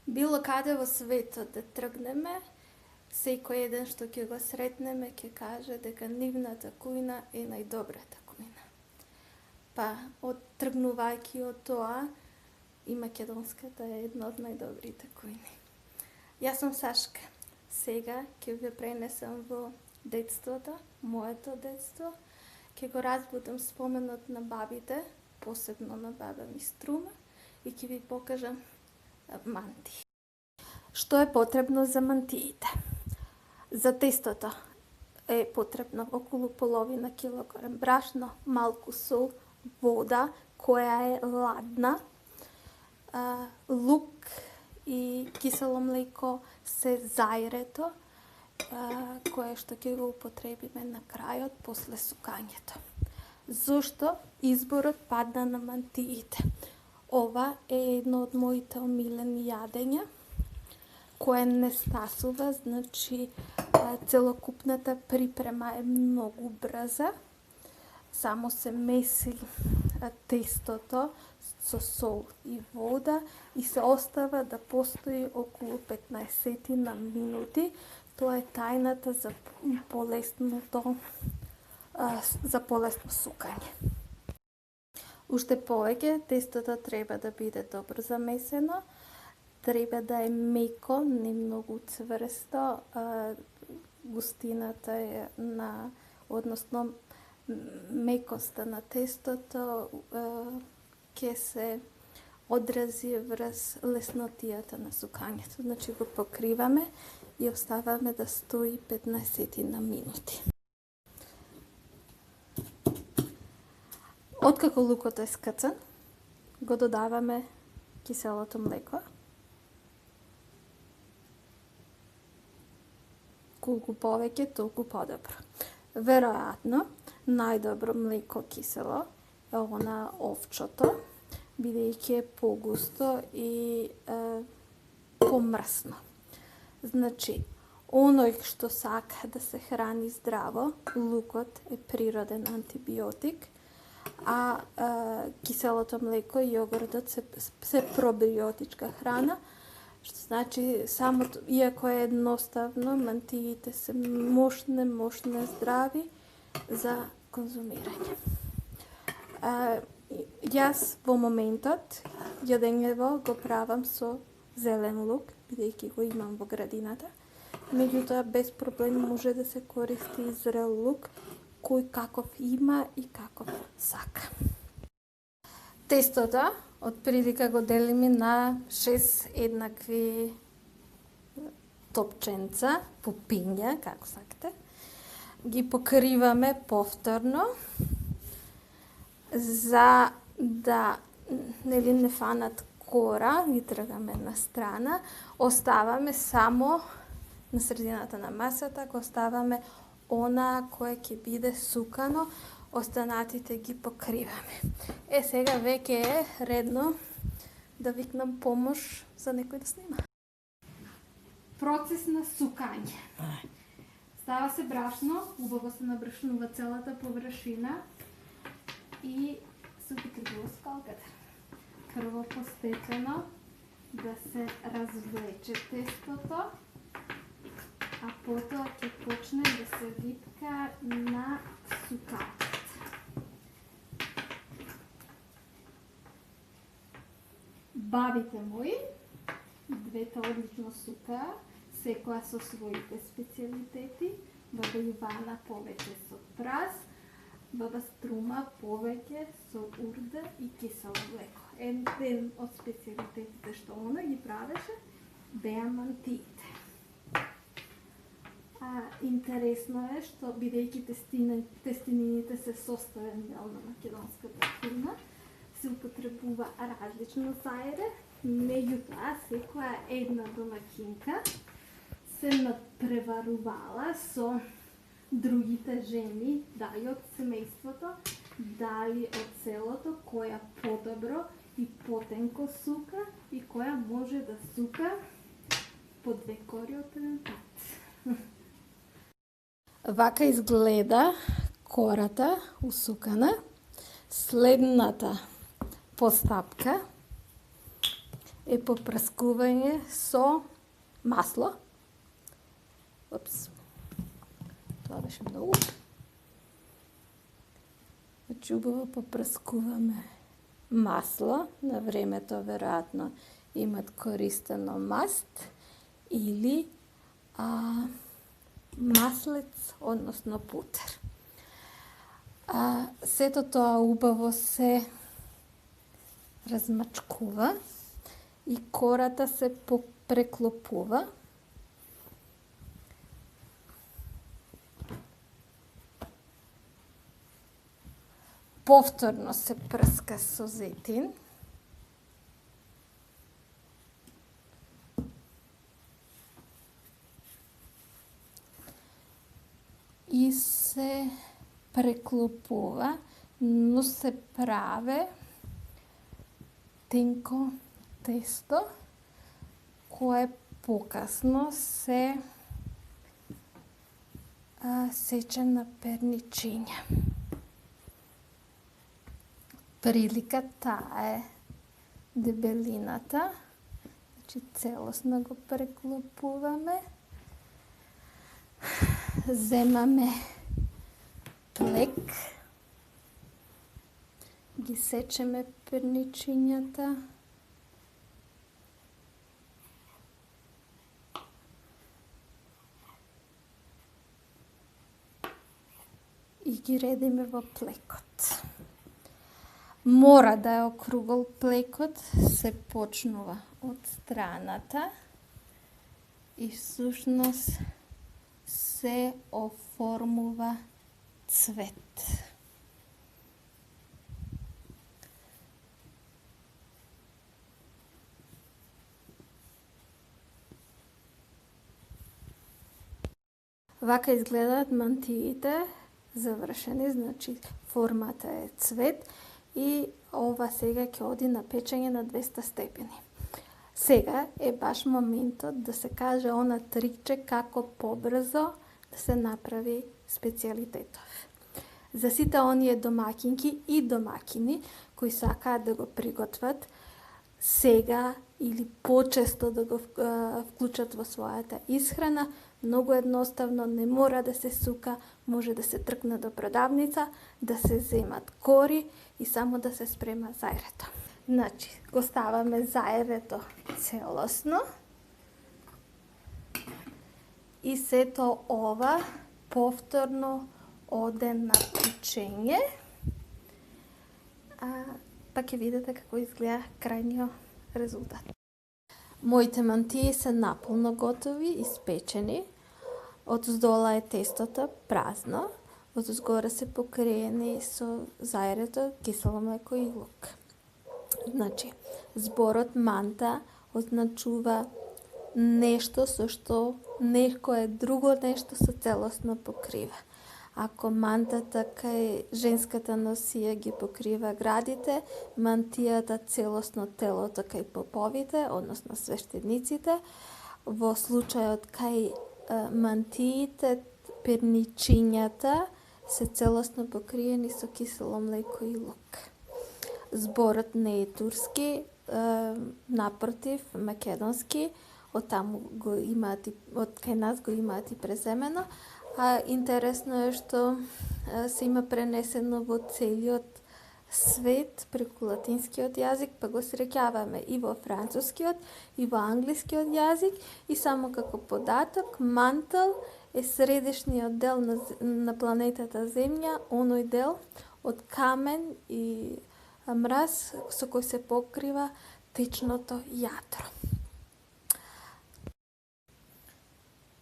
Било каде во светот да тргнеме, секој еден што ќе го сретнеме ќе каже дека нивната кујна е најдобрата кујна. Па, тргнувајќи од тоа, и македонската е една од најдобрите кујни. Јас сум Сашка. Сега ќе ве пренесам во детството, моето детство. Ќе го разбудам споменот на бабите, посебно на баба ми Струма, и ќе ви покажам мантии. Што е потребно за мантиите? За тестото е потребно околу половина килограм брашно, малку сол, вода која е ладна, лук и кисело млеко се зајрето, кое што ќе го употребиме на крајот после сукањето. Зошто изборот падна на мантиите? Ова е едно од моите омилени јадења, кое не стасува, значи целокупната припрема е многу брза. Само се меси тестото со сол и вода и се остава да постои околу 15 на минути. Тоа е тајната за полесно сукање. Уште повеќе, тестото треба да биде добро замесено, треба да е меко, не многу цврсто, густината е односно мекоста на тестото ќе се одрази врз леснотијата на сукањето. Значи го покриваме и оставаме да стои 15 на минути. Откако лукот е скацан, го додаваме киселото млеко. Колку повеќе, толку подобро. Веројатно, најдобро млеко кисело е она овчото, бидејќи е погусто и помрсно. Значи, оној што сака да се храни здраво, лукот е природен антибиотик, а киселото млеко и јогуртот се пробиотичка храна, што значи самото, иако е едноставно, мантиите се мощне здрави за конзумирање. Јас во моментот јадењево го правам со зелен лук, бидејќи го имам во градината. Меѓутоа, без проблем може да се користи и зрел лук, кој каков има и каков сака. Тестото отприлика го делиме на 6 еднакви топченца, пупиња, како сакате. Ги покриваме повторно за да не фанат кора, ги тргаме на страна. Оставаме само на средината на масата, го оставаме она кое ќе биде сукано, останатите ги покриваме. Сега веќе е редно да викнам помош за некој да снима. Процес на сукање. Става се брашно, убаво се набрашнува целата површина и се употребува скалката. Прво постепено да се развлече тестото, а потоа ќе почне да се випка на сукачот. Бабите мои, двете одлично сукаа, секоја со своите специјалитети. Баба Јована повеќе со прас, баба Струма повеќе со урда и кисело млеко. Еден од специјалитетите што она ги правеше беа мантиите. Интересно е што, бидејќи тестинините се составени на македонската кујна, се употребува различно зајре, меѓутоа секоја една домаќинка се надпреварувала со другите жени, дали од семејството, дали од селото, која подобро и потенко сука и која може да сука по 2 кори од еден пат. Вака изгледа кората усукана. Следната постапка е попраскување со масло. Опс. Тоа беше многу. Значи, убаво попраскуваме масло. На времето, веројатно, имат користено маст или маслец, односно путер. Сето тоа убаво се размачкува и кората се преклопува. Повторно се прска со зетин. И се преклопува, но се праве тенко тесто, кое покасно се сече на перничиња. Прилика таа е дебелината, значи целосно го преклопуваме. Земаме плек, ги сечеме перничињата. И ги редиме во плекот. Мора да е округол плекот, се почнува од страната и всушност се оформува цвет. Вака изгледаат мантиите завршени, значи формата е цвет и ова сега ќе оди на печење на 200 степени. Сега е баш моментот да се каже она трикче како побрзо да се направи специјалитетов. За сите оние домакинки и домакини кои сакаат да го приготват сега или почесто да го вклучат во својата исхрана, многу едноставно, не мора да се сука, може да се тркне до продавница, да се земат кори и само да се спрема зајрето. Значи, го ставаме зајрето целосно и сето ова повторно оде на печење. Па ќе видите како изгледа крајниот резултат. Моите мантии се наполно готови, испечени. Од здола е тестото празно, од згоре се покриени со зајрето, кисело млеко и лук. Значи, зборот манта означува нешто со што некое друго нешто се целосно покрива. Ако мантата кај женската носија ги покрива градите, мантијата целосно телото кај поповите, односно свештениците. Во случајот кај мантиите, перничињата се целосно покриени со кисело млеко и лук. Зборот не е турски, напротив, македонски, од таму го имаат, од кај нас го имаат и преземено. Интересно е што се има пренесено во целиот свет преку латинскиот јазик, па го среќаваме и во францускиот, и во англискиот јазик. И само како податок, мантел е средишниот дел на планетата Земја, оној дел од камен и мраз со кој се покрива течното јадро.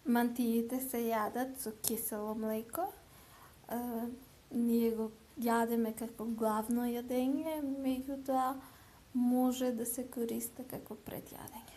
Мантиите се јадат со кисело млеко. Ние го јадеме како главно јадење, меѓутоа може да се користи како предјадење.